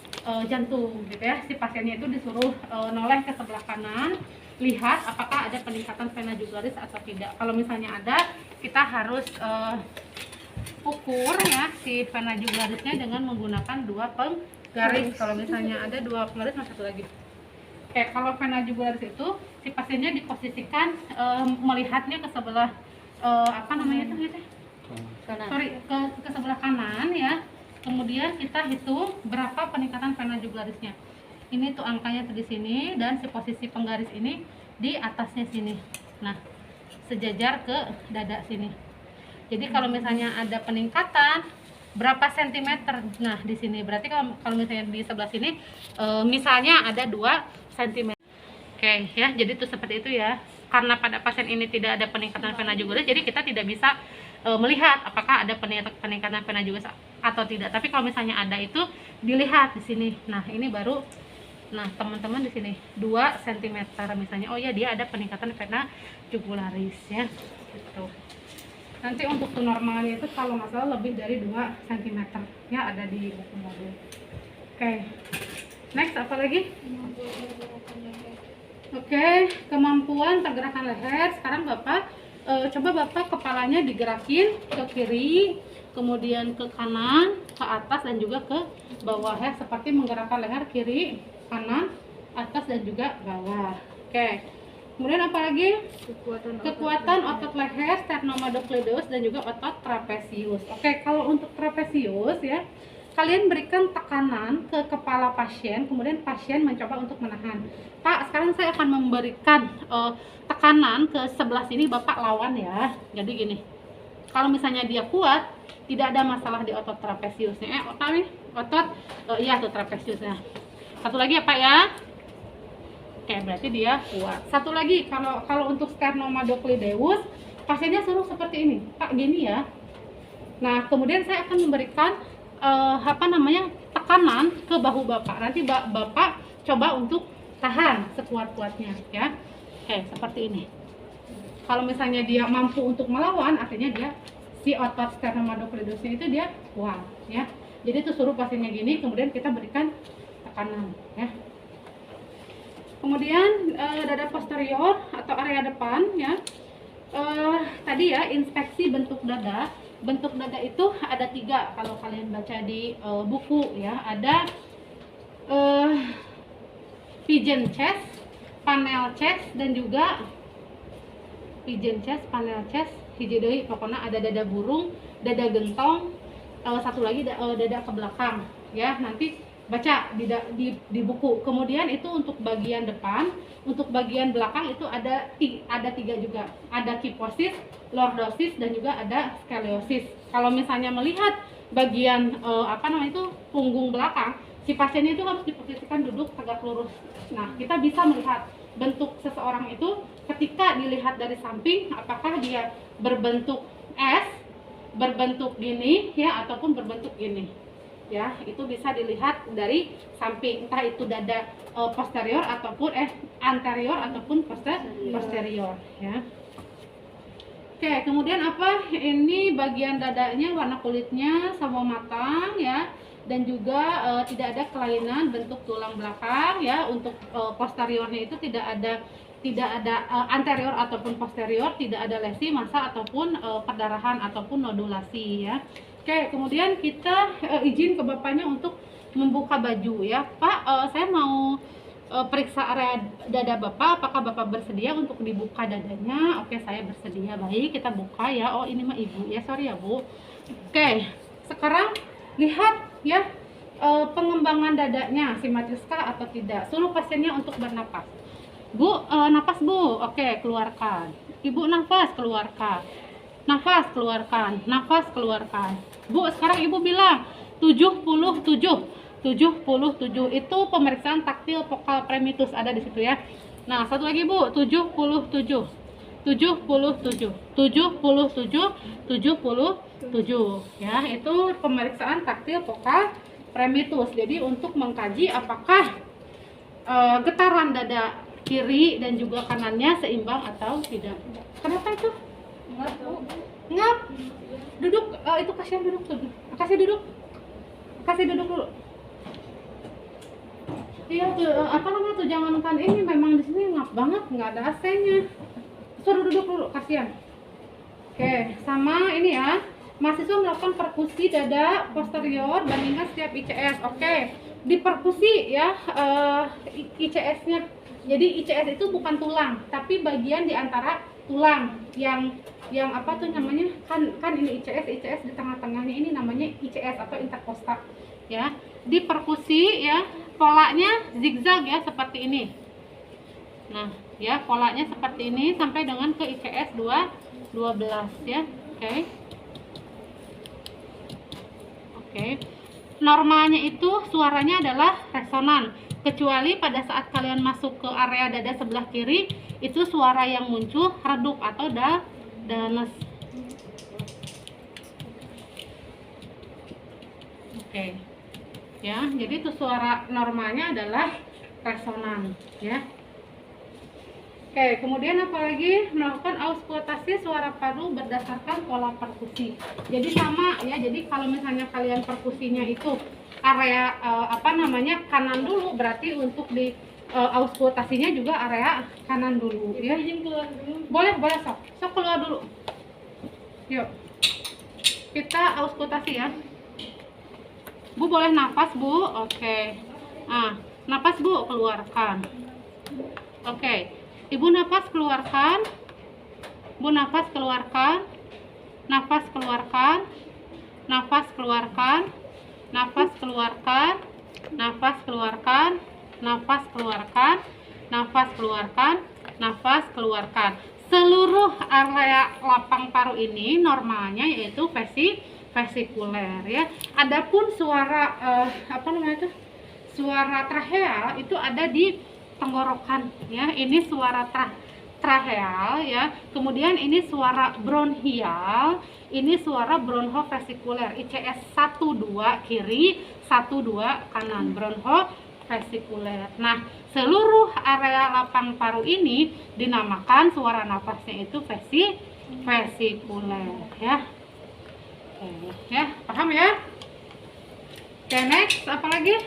jantung gitu ya. Si pasiennya itu disuruh noleh ke sebelah kanan, lihat apakah ada peningkatan vena jugularis atau tidak. Kalau misalnya ada, kita harus ukur ya si vena jugularisnya dengan menggunakan 2 penggaris. Kalau misalnya ada 2 penggaris, satu lagi. Oke, kalau vena jugularis itu si pasiennya diposisikan melihatnya ke sebelah ke sebelah kanan ya. Kemudian kita hitung berapa peningkatan vena jugularisnya. Ini tuh angkanya tuh di sini dan si posisi penggaris ini di atasnya sini. Nah, sejajar ke dada sini. Jadi kalau misalnya ada peningkatan berapa sentimeter, nah di sini berarti kalau misalnya di sebelah sini misalnya ada 2 cm. Oke ya, jadi itu seperti itu ya. Karena pada pasien ini tidak ada peningkatan vena jugularis, jadi kita tidak bisa melihat apakah ada peningkatan vena jugularis atau tidak. Tapi kalau misalnya ada, itu dilihat di sini. Nah, ini baru Nah, teman-teman di sini 2 cm misalnya. Oh ya, dia ada peningkatan vena jugularis ya. Gitu. Nanti untuk normalnya itu kalau nggak salah lebih dari 2 cm ya, ada di buku modul. Oke. Next apa lagi? Oke, kemampuan pergerakan leher. Sekarang Bapak coba Bapak kepalanya digerakin ke kiri, kemudian ke kanan, ke atas dan juga ke bawah ya, seperti menggerakkan leher kiri, kanan, atas dan juga bawah. Oke. Kemudian apa lagi? Kekuatan otot leher, sternocleidomastoideus dan juga otot trapezius. Oke, kalau untuk trapezius ya, kalian berikan tekanan ke kepala pasien, kemudian pasien mencoba untuk menahan. Pak, sekarang saya akan memberikan tekanan ke sebelah sini, Bapak lawan ya. Jadi gini, kalau misalnya dia kuat, tidak ada masalah di otot trapeziusnya. Iya tuh trapeziusnya. Satu lagi ya Pak ya. Oke, berarti dia kuat. Satu lagi, kalau untuk sternocleidomastoideus, pasiennya suruh seperti ini, Pak, gini ya. Nah, kemudian saya akan memberikan tekanan ke bahu Bapak. Nanti Bapak coba untuk tahan sekuat-kuatnya ya. Oke, seperti ini. Kalau misalnya dia mampu untuk melawan, artinya dia si otot sternocleidomastoidusnya itu dia kuat ya. Jadi itu suruh pasiennya gini, kemudian kita berikan tekanan ya. Kemudian dada posterior atau area depan ya. Tadi ya, inspeksi bentuk dada. Bentuk dada itu ada 3 kalau kalian baca di buku ya. Ada pigeon chest, panel chest dan juga pigeon chest, panel chest, hiji deui pokoknya ada dada burung, dada gentong, satu lagi dada ke belakang ya. Nanti baca di buku. Kemudian itu untuk bagian depan, untuk bagian belakang itu ada 3 juga. Ada kyphosis, lordosis dan juga ada scoliosis. Kalau misalnya melihat bagian punggung belakang, si pasiennya itu harus diposisikan duduk tegak lurus. Nah, kita bisa melihat bentuk seseorang itu ketika dilihat dari samping, apakah dia berbentuk S, berbentuk gini ya, ataupun berbentuk gini. Ya, itu bisa dilihat dari samping, entah itu dada posterior ataupun anterior ataupun posterior ya. Oke, kemudian apa? Ini bagian dadanya, warna kulitnya sama matang ya, dan juga tidak ada kelainan bentuk tulang belakang ya. Untuk posteriornya itu tidak ada anterior ataupun posterior, tidak ada lesi, massa ataupun perdarahan ataupun nodulasi ya. Oke, kemudian kita izin ke bapaknya untuk membuka baju ya. Pak, saya mau periksa area dada Bapak, apakah Bapak bersedia untuk dibuka dadanya? Oke, saya bersedia. Baik, kita buka ya. Oh, ini mah Ibu ya, sorry ya Bu. Oke, sekarang lihat ya pengembangan dadanya, simetriskah atau tidak. Suruh pasiennya untuk bernapas. Bu, napas Bu. Oke, keluarkan. Ibu nafas, keluarkan. Nafas, keluarkan. Nafas, keluarkan. Bu, sekarang Ibu bilang 77. 77 itu pemeriksaan taktil vokal primitus ada di situ ya. Nah, satu lagi Bu, 77. 77. 77 ya, itu pemeriksaan taktil vokal primitus. Jadi untuk mengkaji apakah getaran dada kiri dan juga kanannya seimbang atau tidak. Kenapa itu? Ngap. Duduk, itu kasihan duduk tuh. Kasih duduk dulu. Iya tuh, jangan lupa ini memang di sini ngap banget, nggak ada AC-nya. Suruh duduk dulu, kasihan. Oke, sama ini ya. Mahasiswa melakukan perkusi dada posterior bandingkan setiap ICS. Oke, di perkusi ya ICS-nya. Jadi ICS itu bukan tulang, tapi bagian di antara tulang yang apa tuh namanya? Kan ini ICS di tengah-tengahnya ini namanya ICS atau interkostal ya. Di perkusi ya, polanya zigzag ya, seperti ini. Nah, ya polanya seperti ini sampai dengan ke ICS 12 ya. Oke. Normalnya itu suaranya adalah resonan, kecuali pada saat kalian masuk ke area dada sebelah kiri, itu suara yang muncul redup atau danes. Oke. Ya, jadi itu suara normalnya adalah resonan ya. Oke, kemudian apalagi melakukan auskultasi suara paru berdasarkan pola perkusi. Jadi sama ya, jadi kalau misalnya kalian perkusinya itu area kanan dulu, berarti untuk di auskultasinya juga area kanan dulu ya. Boleh sok keluar dulu. Yuk, kita auskultasi ya. Bu boleh nafas Bu, oke. Nafas Bu, keluarkan. Oke. Ibu nafas keluarkan. Bu nafas keluarkan. Nafas keluarkan. Nafas keluarkan. Nafas keluarkan. Nafas keluarkan. Nafas keluarkan. Nafas keluarkan. Nafas keluarkan. Seluruh area lapang paru ini normalnya yaitu vesikuler ya. Adapun suara suara tracheal itu ada di tenggorokan ya. Ini suara tracheal ya. Kemudian ini suara bronhial, ini suara bronhovesikuler. ICS 12 kiri, 12 kanan, bronhovesikuler. Nah, seluruh area lapang paru ini dinamakan suara nafasnya itu vesikuler ya. Oke, ya, paham ya? Oke, next apa lagi?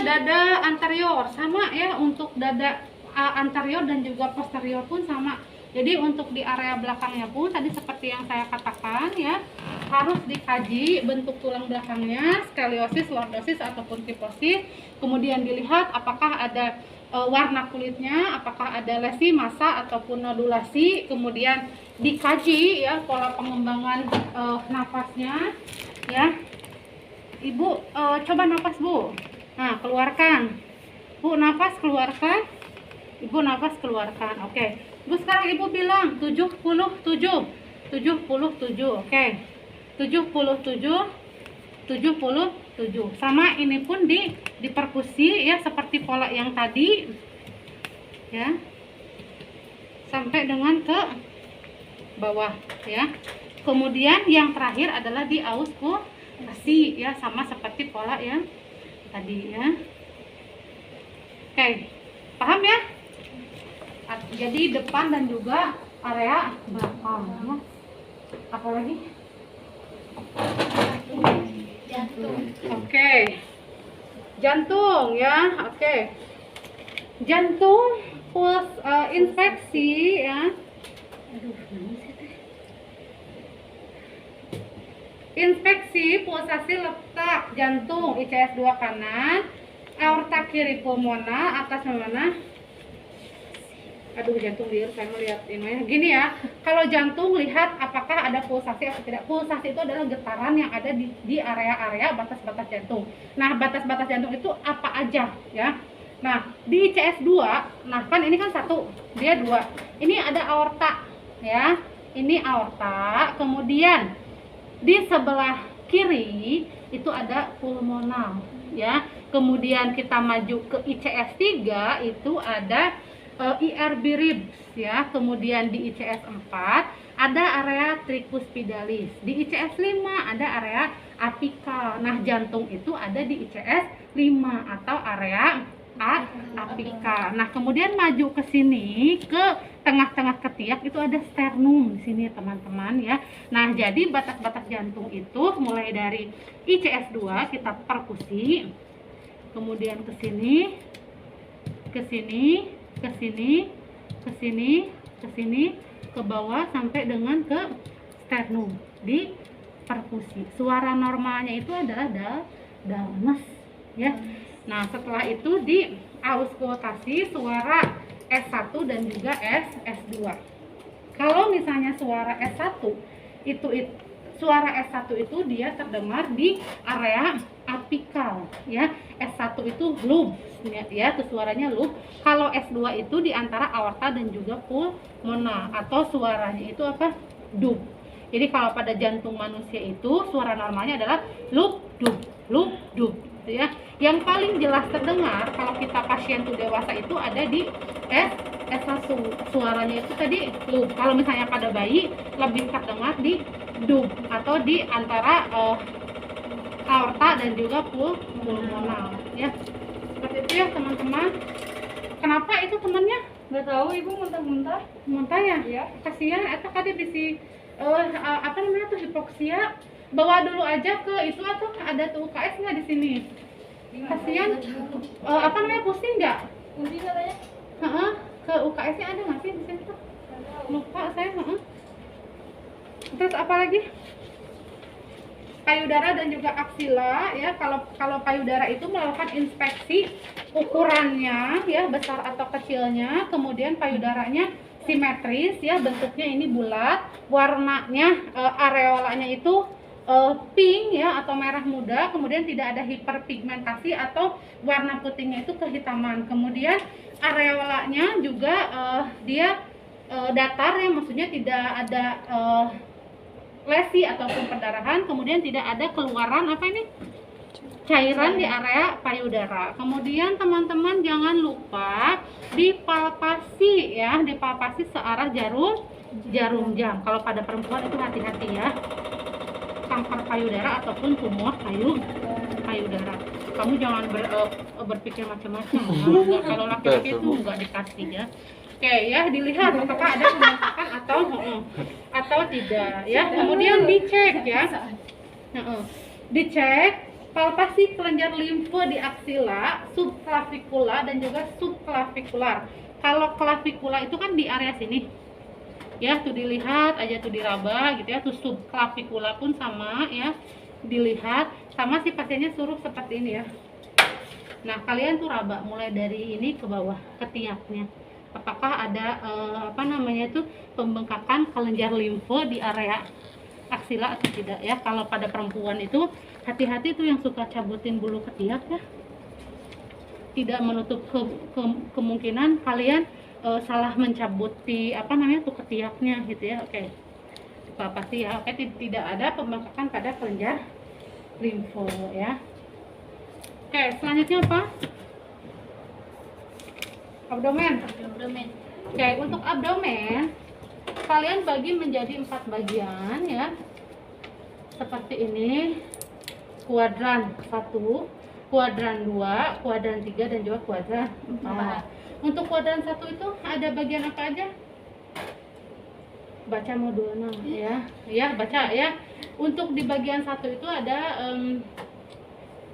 Dada anterior sama ya, untuk dada anterior dan juga posterior pun sama. Jadi untuk di area belakangnya pun tadi seperti yang saya katakan ya, harus dikaji bentuk tulang belakangnya, skoliosis, lordosis ataupun kifosis. Kemudian dilihat apakah ada warna kulitnya, apakah ada lesi, massa ataupun nodulasi. Kemudian dikaji ya pola pengembangan nafasnya ya. Ibu coba nafas Bu. Nah, keluarkan. Bu nafas keluarkan. Ibu nafas keluarkan. Oke. Bu sekarang Ibu bilang 77. 77. Oke. 77. 77. Sama ini pun di perkusi ya, seperti pola yang tadi. Ya. Sampai dengan ke bawah ya. Kemudian yang terakhir adalah di auskultasi ya, sama seperti pola yang tadi ya. Oke, paham ya? Jadi depan dan juga area belakang ya. Apalagi? Jantung. Oke. Jantung ya. Oke. Jantung puls inspeksi ya. Inspeksi pulsasi letak jantung ICS 2 kanan, aorta kiri pulmoner, atas mana? Aduh, jantung liar, saya melihat ini. Gini ya, kalau jantung lihat apakah ada pulsasi atau tidak. Pulsasi itu adalah getaran yang ada di area-area batas-batas jantung. Nah, batas-batas jantung itu apa aja ya? Nah, di ICS 2, nah kan ini kan satu, dia 2. Ini ada aorta ya. Ini aorta, kemudian di sebelah kiri itu ada pulmonal ya. Kemudian kita maju ke ICS 3 itu ada IRB ribs ya. Kemudian di ICS 4 ada area tricuspidalis. Di ICS 5 ada area apikal. Nah, jantung itu ada di ICS 5 atau area apikal. Nah, kemudian maju ke sini ke tengah-tengah ketiak itu ada sternum di sini teman-teman ya. Nah, jadi batas-batas jantung itu mulai dari ICS 2 kita perkusi, kemudian ke sini, ke sini, ke sini, ke sini, ke sini, ke bawah sampai dengan ke sternum di perkusi. Suara normalnya itu adalah dalmes ya. Nah, setelah itu di auskultasi suara S1 dan juga S2. Kalau misalnya suara S1 suara S1 itu dia terdengar di area apikal ya. S1 itu loop ya, itu suaranya loop. Kalau S2 itu di antara aorta dan juga pulmoner atau suaranya itu apa? Dub. Jadi kalau pada jantung manusia itu suara normalnya adalah loop dub, loop dub ya. Yang paling jelas terdengar kalau kita pasien tuh dewasa itu ada di S1, suaranya itu tadi loop. Kalau misalnya pada bayi lebih terdengar di dub atau di antara aorta dan juga pulmonal ya. Seperti itu ya teman-teman. Kenapa itu temannya? Nggak tahu ibu muntah-muntah. Muntah ya? Iya. Kasihan atau kade bisi apa namanya tuh hipoksia. Bawa dulu aja ke itu atau ada tuh UKS nggak di sini? Kasihan. Apa namanya pusing nggak? Pusing katanya. Heeh, ke UKS-nya ada nggak sih di sini tuh? Lupa saya. Heeh. Terus apa lagi? Payudara dan juga aksila ya. Kalau payudara itu melakukan inspeksi ukurannya ya, besar atau kecilnya, kemudian payudaranya simetris ya, bentuknya ini bulat, warnanya areolanya itu pink ya atau merah muda, kemudian tidak ada hiperpigmentasi atau warna putihnya itu kehitaman. Kemudian areolanya juga dia datar ya, maksudnya tidak ada lesi ataupun perdarahan, kemudian tidak ada keluaran apa ini cairan di area payudara. Kemudian teman-teman jangan lupa dipalpasi ya, dipalpasi searah jarum jam. Kalau pada perempuan itu hati-hati ya, kanker payudara ataupun tumor payudara. Kamu jangan berpikir macam-macam ya. Kalau laki-laki itu nggak dikasih ya. Oke ya, dilihat apakah ada pembengkakan atau tidak ya. Kemudian dicek ya. Dicek palpasi kelenjar limfe di aksila, subclavicular dan juga subclavicular. Kalau clavicular itu kan di area sini. Ya, tuh dilihat aja, tuh diraba gitu ya. Tuh subclavicular pun sama ya. Dilihat sama si pasiennya suruh seperti ini ya. Nah, kalian tuh raba mulai dari ini ke bawah ketiaknya. Apakah ada apa namanya itu pembengkakan kelenjar limfe di area aksila atau tidak ya. Kalau pada perempuan itu hati-hati tuh yang suka cabutin bulu ketiak ya. Tidak menutup kemungkinan kalian salah mencabuti apa namanya tuh ketiaknya gitu ya. Oke. Apa sih ya? Oke, tidak ada pembengkakan pada kelenjar limfe ya. Oke, selanjutnya apa? Abdomen. Oke, untuk abdomen kalian bagi menjadi 4 bagian ya. Seperti ini. Kuadran 1, kuadran 2, kuadran 3 dan juga kuadran 4. Untuk kuadran 1 itu ada bagian apa aja? Baca modulnya ya. Ya, baca ya. Untuk di bagian 1 itu ada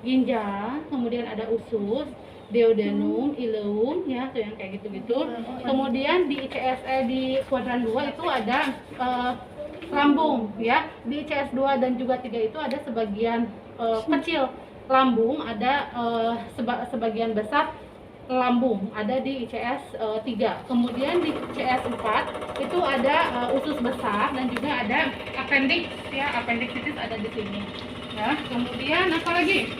ginjal, kemudian ada usus, duodenum, ileum ya, tuh yang kayak gitu-gitu. Kemudian di di kuadran 2 itu ada lambung ya. Di ICS 2 dan juga 3 itu ada sebagian kecil lambung, ada sebagian besar lambung ada di ICS 3. Kemudian di ICS 4 itu ada usus besar dan juga ada appendix ya, appendicitis ada di sini. Ya, kemudian apa lagi?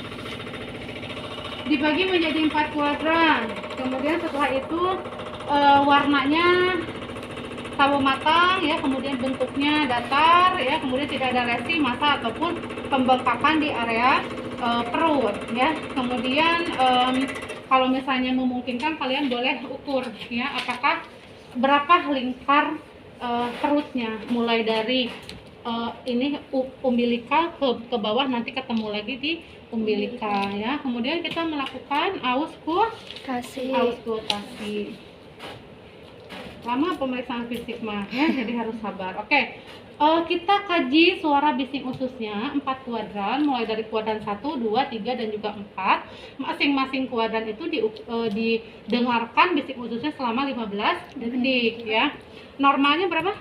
Dibagi menjadi 4 kuadran. Kemudian setelah itu warnanya sawo matang ya, kemudian bentuknya datar ya, kemudian tidak ada lesi, massa ataupun pembengkakan di area perut ya. Kemudian kalau misalnya memungkinkan kalian boleh ukur ya, apakah berapa lingkar perutnya, mulai dari ini umbilical ke bawah, nanti ketemu lagi di umbilical ya. Kemudian kita melakukan auskultasi. Lama pemeriksaan fisik mah ya, jadi harus sabar. Oke. Kita kaji suara bising ususnya 4 kuadran, mulai dari kuadran 1, 2, 3 dan juga 4. Masing-masing kuadran itu didengarkan bising ususnya selama 15 detik ya. Normalnya berapa?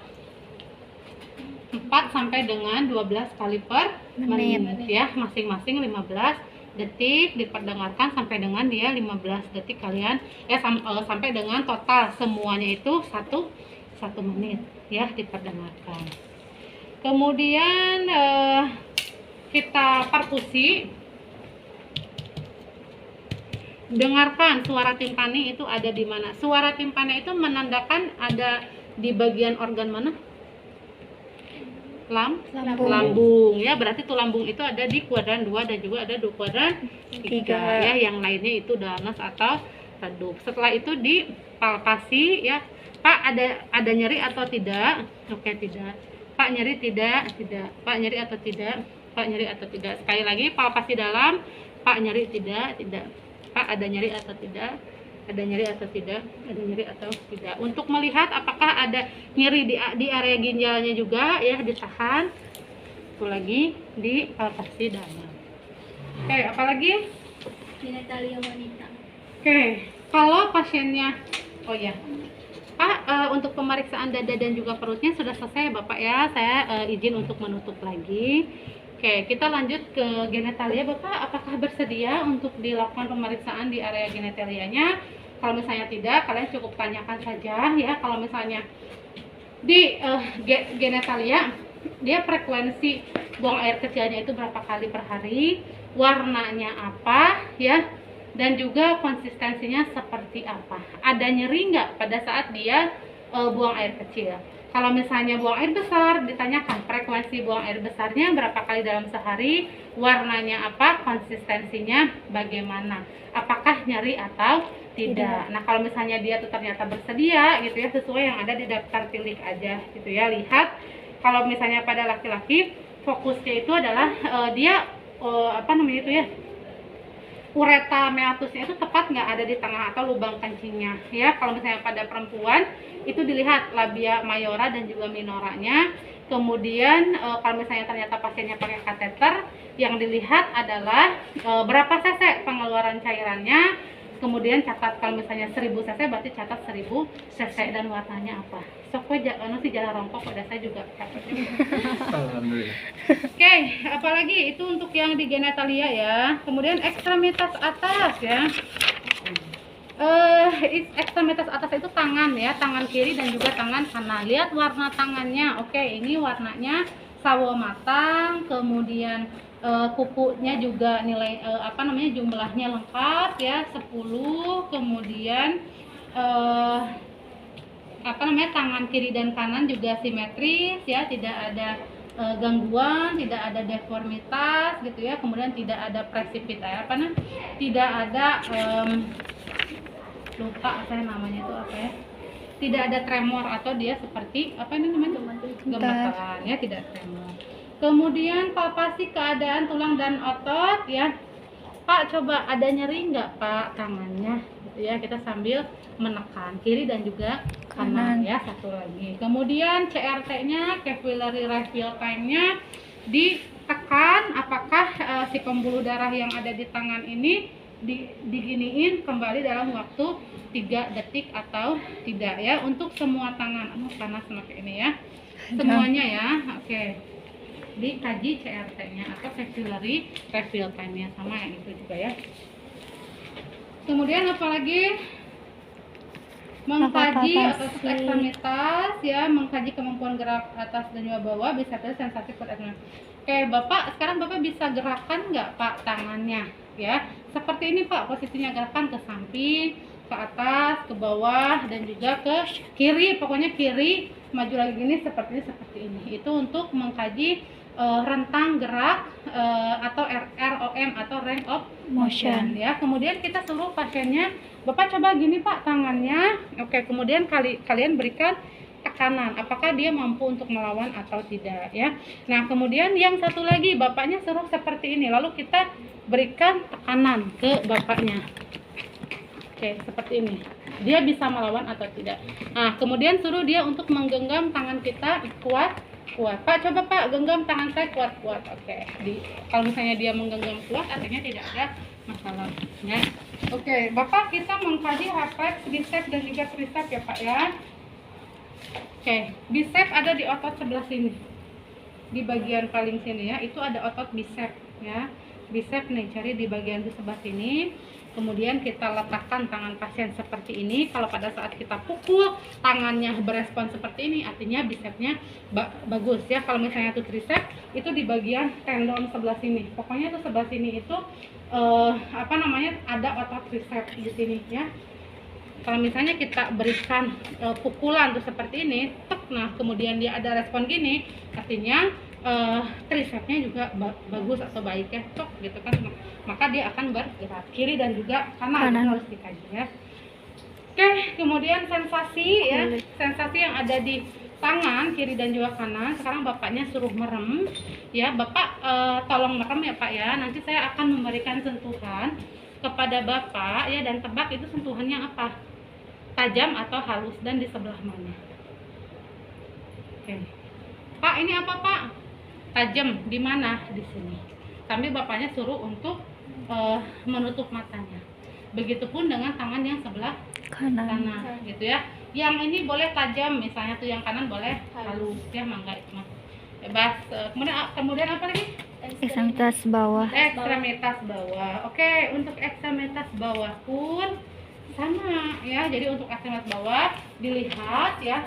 4 sampai dengan 12 kali per menit ya, masing-masing 15 detik diperdengarkan sampai dengan dia 15 detik kalian ya, sampai dengan total semuanya itu 1 menit ya diperdengarkan. Kemudian kita perkusi, dengarkan suara timpani itu ada di mana. Suara timpani itu menandakan ada di bagian organ mana? Lambung ya, berarti tuh lambung itu ada di kuadran 2 dan juga ada di kuadran 3 ya, yang lainnya itu damas atau redup. Setelah itu dipalpasi ya, Pak ada nyeri atau tidak? Oke, tidak. Pak nyeri tidak. Pak nyeri atau tidak? Pak nyeri atau tidak. Sekali lagi palpasi dalam, Pak nyeri tidak, tidak. Pak ada nyeri atau tidak, ada nyeri atau tidak, ada nyeri atau tidak. Untuk melihat apakah ada nyeri di area ginjalnya juga ya, ditahan. Itu lagi di palpasi dalam. Oke, apalagi? Genitalia wanita. Oke, kalau pasiennya, oh ya, Pak, untuk pemeriksaan dada dan juga perutnya sudah selesai Bapak ya. Saya izin untuk menutup lagi. Oke, kita lanjut ke genitalia Bapak. Apakah bersedia untuk dilakukan pemeriksaan di area genitalianya? Kalau misalnya tidak, kalian cukup tanyakan saja ya. Kalau misalnya di genitalia, dia frekuensi buang air kecilnya itu berapa kali per hari, warnanya apa ya, dan juga konsistensinya seperti apa. Ada nyeri nggak pada saat dia buang air kecil? Kalau misalnya buang air besar, ditanyakan frekuensi buang air besarnya berapa kali dalam sehari, warnanya apa, konsistensinya bagaimana, apakah nyeri atau tidak. Nah, kalau misalnya dia tuh ternyata bersedia gitu ya, sesuai yang ada di daftar tilik aja gitu ya. Lihat kalau misalnya pada laki-laki fokusnya itu adalah dia apa namanya itu ya, ureta meatusnya itu tepat nggak ada di tengah atau lubang kencingnya ya. Kalau misalnya pada perempuan itu dilihat labia mayora dan juga minoranya. Kemudian kalau misalnya ternyata pasiennya pakai kateter, yang dilihat adalah berapa cc pengeluaran cairannya. Kemudian catat kalau misalnya 1000 cc berarti catat 1000 cc dan warnanya apa. Sok we si jalan rongkok pada saya juga catat. Alhamdulillah. Oke, apalagi itu untuk yang di genitalia ya. Kemudian ekstremitas atas ya. Ekstremitas atas itu tangan ya, tangan kiri dan juga tangan kanan. Lihat warna tangannya. Oke, ini warnanya sawo matang, kemudian kukunya juga nilai apa namanya jumlahnya lengkap ya, 10. Kemudian apa namanya tangan kiri dan kanan juga simetris ya, tidak ada gangguan, tidak ada deformitas gitu ya. Kemudian tidak ada presipitasi apa namanya, tidak ada lupa saya namanya itu apa ya, tidak ada tremor atau dia seperti apa ini namanya gemeteran ya, tidak tremor. Kemudian palpasi keadaan tulang dan otot ya. Pak, coba ada nyeri nggak Pak tangannya gitu ya, kita sambil menekan kiri dan juga kanan ya. Satu lagi, kemudian CRT-nya, capillary refill time-nya ditekan, apakah si pembuluh darah yang ada di tangan ini diginiin kembali dalam waktu 3 detik atau tidak ya, untuk semua tangan. Panas pakai ini ya, semuanya ya. Oke, dikaji CRT-nya atau capillary refill time-nya, sama yang itu juga ya. Kemudian apalagi mengkaji otot ekstremitas ya, mengkaji kemampuan gerak atas dan juga bawah, bisa sensasi perut ekstremitas. Oke Bapak, sekarang Bapak bisa gerakan nggak Pak tangannya ya, seperti ini Pak posisinya, gerakan ke samping, ke atas, ke bawah, dan juga ke kiri, pokoknya kiri, maju lagi gini, seperti ini. Itu untuk mengkaji rentang gerak atau ROM atau range of motion ya. Kemudian kita suruh pasiennya, Bapak coba gini Pak tangannya. Oke, kemudian kalian berikan tekanan, apakah dia mampu untuk melawan atau tidak ya. Nah, kemudian yang satu lagi Bapaknya suruh seperti ini, lalu kita berikan tekanan ke Bapaknya. Oke, seperti ini. Dia bisa melawan atau tidak. Nah, kemudian suruh dia untuk menggenggam tangan kita kuat. Pak, coba Pak genggam tangan saya kuat. Oke. Kalau misalnya dia menggenggam kuat, artinya tidak ada masalah ya. Oke, Bapak, kita mengkaji refleks bicep dan juga tricep ya Pak ya. Oke, bicep ada di otot sebelah sini, di bagian paling sini ya, itu ada otot bicep ya. Bicep nih, cari di bagian di sebelah sini. Kemudian kita letakkan tangan pasien seperti ini. Kalau pada saat kita pukul tangannya berespon seperti ini, artinya bicepnya bagus ya. Kalau misalnya itu tricep, itu di bagian tendon sebelah sini. Pokoknya itu sebelah sini itu apa namanya, ada otot tricep di sini ya. Kalau misalnya kita berikan pukulan tuh seperti ini, tek, nah kemudian dia ada respon gini, artinya tricepnya juga bagus atau baik ya, tok gitu kan, maka dia akan bergerak kiri dan juga kanan. Harus dikaji ya. Oke, kemudian sensasi ya, sensasi yang ada di tangan kiri dan juga kanan. Sekarang bapaknya suruh merem ya. Bapak tolong merem ya Pak ya. Nanti saya akan memberikan sentuhan kepada bapak ya, dan tebak itu sentuhannya apa, tajam atau halus dan di sebelah mana. Oke Pak, ini apa Pak? Tajam di mana? Di sini. Tapi bapaknya suruh untuk menutup matanya. Begitupun dengan tangan yang sebelah kanan gitu ya. Yang ini boleh tajam, misalnya tuh yang kanan boleh halus ya, mangga itu mah bebas. Kemudian apa lagi? Ekstremitas bawah. Ekstremitas bawah. Oke, untuk ekstremitas bawah pun sama ya. Jadi untuk ekstremitas bawah dilihat ya,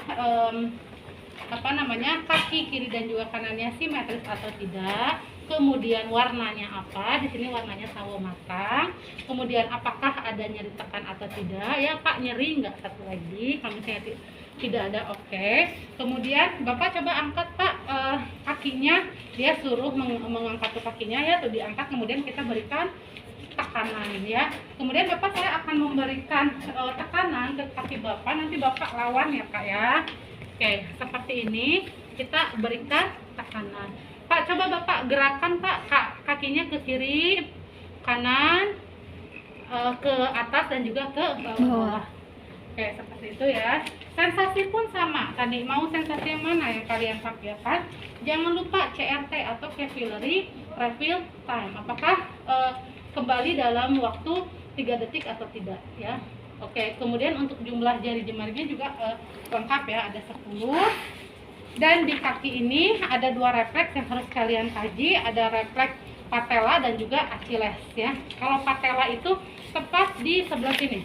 kaki kiri dan juga kanannya simetris atau tidak. Kemudian warnanya apa? Di sini warnanya sawo matang. Kemudian apakah ada nyeri tekan atau tidak? Ya Pak, nyeri nggak? Satu lagi, kalau misalnya tidak ada, oke. Kemudian Bapak coba angkat Pak kakinya. Dia suruh mengangkat tuh kakinya ya, tuh diangkat. Kemudian kita berikan tekanan ya. Kemudian Bapak, saya akan memberikan tekanan ke kaki Bapak. Nanti Bapak lawan ya Pak ya. Oke, seperti ini kita berikan tekanan. Pak, coba Bapak gerakan Pak kakinya ke kiri, kanan, ke atas dan juga ke bawah. Oke, seperti itu ya. Sensasi pun sama. Tadi mau sensasi yang mana yang kalian pakaikan? Jangan lupa CRT atau capillary refill time. Apakah kembali dalam waktu 3 detik atau tidak ya. Oke, kemudian untuk jumlah jari jemarinya juga lengkap ya, ada 10. Dan di kaki ini ada 2 refleks yang harus kalian kaji, ada refleks patella dan juga Achilles ya. Kalau patella itu tepat di sebelah sini,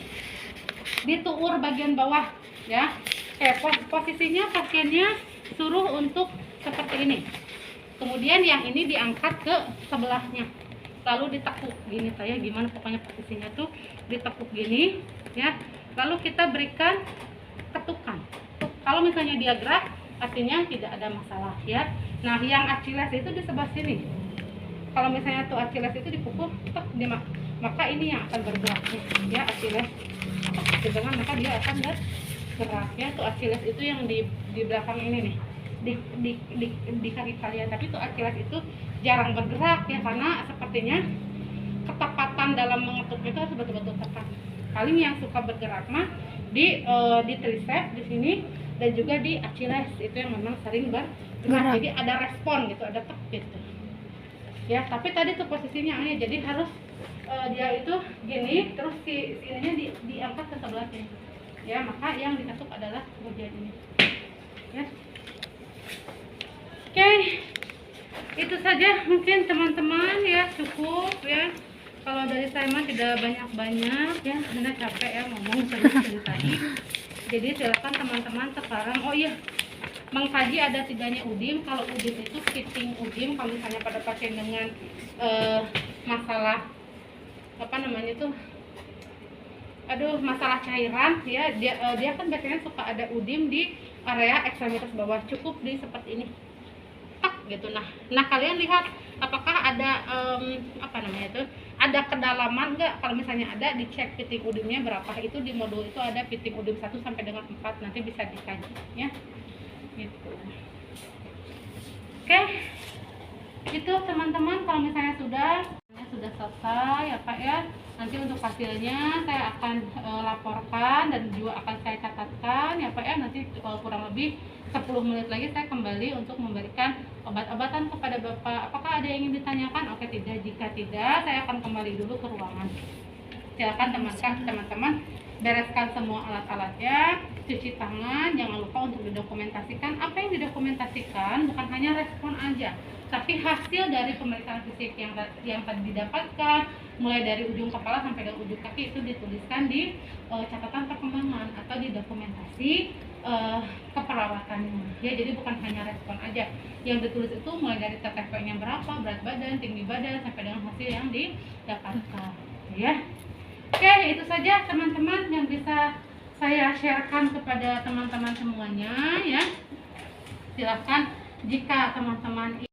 di tuur bagian bawah ya. Posisinya pasiennya suruh untuk seperti ini. Kemudian yang ini diangkat ke sebelahnya, lalu ditekuk gini. Saya gimana pokoknya posisinya tuh ditekuk gini ya. Lalu kita berikan ketukan. Kalau misalnya dia gerak, artinya tidak ada masalah ya. Nah, yang Achilles itu di sebelah sini. Kalau misalnya tuh Achilles itu dipukul, maka ini yang akan bergerak ya, Achilles. Dengan maka dia akan bergerak ya. Tuh Achilles itu yang di belakang ini nih, di kaki kalian. Tapi tuh Achilles itu jarang bergerak ya, karena sepertinya ketepatan dalam mengetuknya itu harus betul-betul tepat. Paling yang suka bergerak mah di triceps di sini dan juga di Achilles, itu yang memang sering bergerak. Jadi ada respon gitu, ada tek gitu ya. Tapi tadi tuh posisinya ya, jadi harus dia itu gini, terus ininya diangkat ke sebelah sini ya. Maka yang diketuk adalah bagian ini ya. Oke, itu saja mungkin teman-teman ya, cukup ya. Kalau dari saya mah tidak banyak-banyak ya, Anda capek ya ngomong dari tadi. Jadi silakan teman-teman sekarang, oh iya, mengkaji ada 3-nya udim. Kalau udim itu fitting udim, kalau misalnya pada pasien dengan masalah masalah cairan ya, dia kan biasanya suka ada udim di area ekstremitas bawah. Cukup di seperti ini gitu. Nah kalian lihat apakah ada ada kedalaman enggak. Kalau misalnya ada, dicek fitting udimnya berapa. Itu di modul itu ada fitting udim 1 sampai dengan 4, nanti bisa dikaji ya gitu. Oke, itu teman-teman. Kalau misalnya sudah selesai ya Pak ya, nanti untuk hasilnya saya akan laporkan dan juga akan saya catatkan ya Pak ya. Nanti kurang lebih 10 menit lagi saya kembali untuk memberikan obat-obatan kepada Bapak. Apakah ada yang ingin ditanyakan? Oke, tidak. Jika tidak, saya akan kembali dulu ke ruangan. Silakan teman-teman bereskan semua alat-alatnya, cuci tangan, jangan lupa untuk didokumentasikan. Apa yang didokumentasikan bukan hanya respon aja, tapi hasil dari pemeriksaan fisik yang tadi didapatkan, mulai dari ujung kepala sampai dengan ujung kaki, itu dituliskan di catatan perkembangan atau di dokumentasi keperawatannya ya. Jadi bukan hanya respon aja yang ditulis, itu mulai dari TTP-nya berapa, berat badan, tinggi badan, sampai dengan hasil yang didapatkan ya. Oke, itu saja teman-teman yang bisa saya sharekan kepada teman-teman semuanya ya. Silakan jika teman-teman